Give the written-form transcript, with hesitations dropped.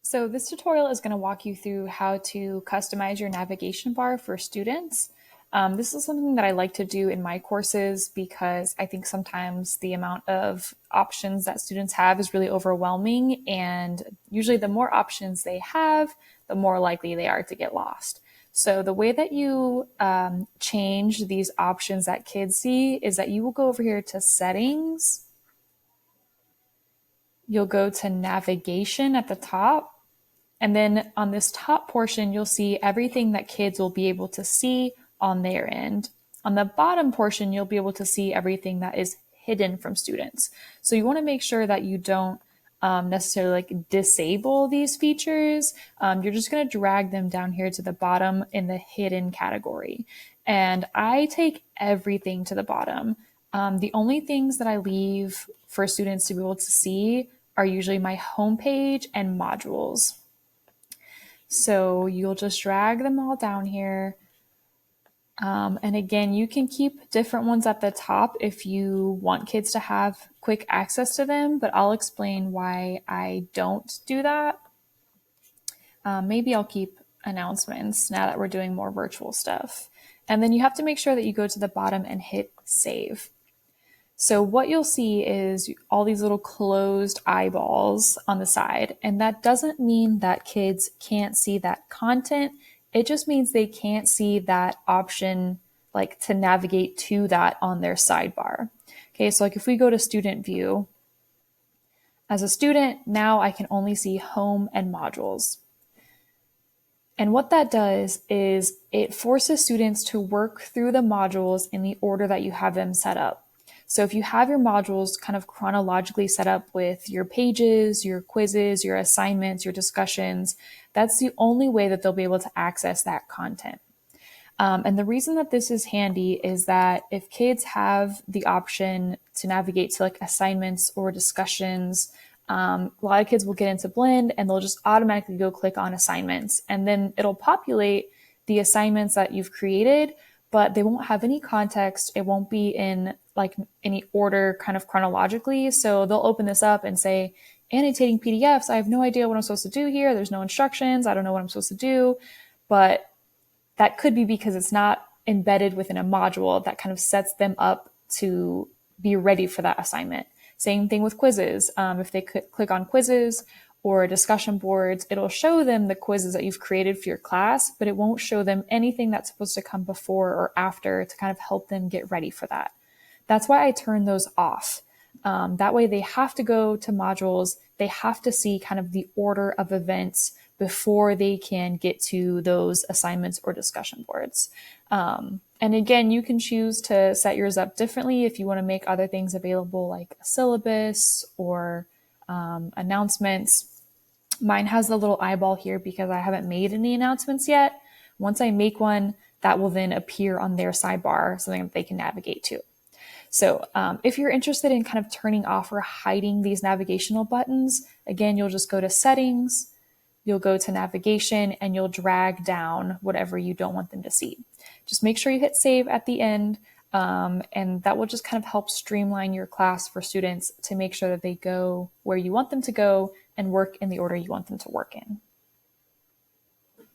So this tutorial is going to walk you through how to customize your navigation bar for students. This is something that I like to do in my courses because I think sometimes the amount of options that students have is really overwhelming, and usually the more options they have, the more likely they are to get lost. So the way that you change these options that kids see is that you will go over here to settings. You'll go to navigation at the top. And then on this top portion, you'll see everything that kids will be able to see on their end. On the bottom portion, you'll be able to see everything that is hidden from students. So you want to make sure that you don't necessarily disable these features. You're just going to drag them down here to the bottom in the hidden category. And I take everything to the bottom. The only things that I leave for students to be able to see are usually my homepage and modules. So you'll just drag them all down here. And again, you can keep different ones at the top if you want kids to have quick access to them, but I'll explain why I don't do that. Maybe I'll keep announcements now that we're doing more virtual stuff. And then you have to make sure that you go to the bottom and hit save. So what you'll see is all these little closed eyeballs on the side. And that doesn't mean that kids can't see that content. It just means they can't see that option, like to navigate to that on their sidebar. Okay, so like if we go to student view, as a student, now I can only see home and modules. And what that does is it forces students to work through the modules in the order that you have them set up. So if you have your modules kind of chronologically set up with your pages, your quizzes, your assignments, your discussions, that's the only way that they'll be able to access that content. And the reason that this is handy is that if kids have the option to navigate to like assignments or discussions, a lot of kids will get into Blend and they'll just automatically go click on assignments, and then it'll populate the assignments that you've created, but they won't have any context. It won't be in like any order kind of chronologically. So they'll open this up and say, annotating PDFs, I have no idea what I'm supposed to do here. There's no instructions. I don't know what I'm supposed to do. But that could be because it's not embedded within a module that kind of sets them up to be ready for that assignment. Same thing with quizzes. If they click on quizzes or discussion boards, it'll show them the quizzes that you've created for your class, but it won't show them anything that's supposed to come before or after to kind of help them get ready for that. That's why I turn those off. That way they have to go to modules. They have to see kind of the order of events before they can get to those assignments or discussion boards. And again, you can choose to set yours up differently if you want to make other things available like a syllabus or announcements. Mine has the little eyeball here because I haven't made any announcements yet. Once I make one, that will then appear on their sidebar, something that they can navigate to. So if you're interested in kind of turning off or hiding these navigational buttons, again, you'll just go to settings, you'll go to navigation, and you'll drag down whatever you don't want them to see. Just make sure you hit save at the end, and that will just kind of help streamline your class for students to make sure that they go where you want them to go and work in the order you want them to work in.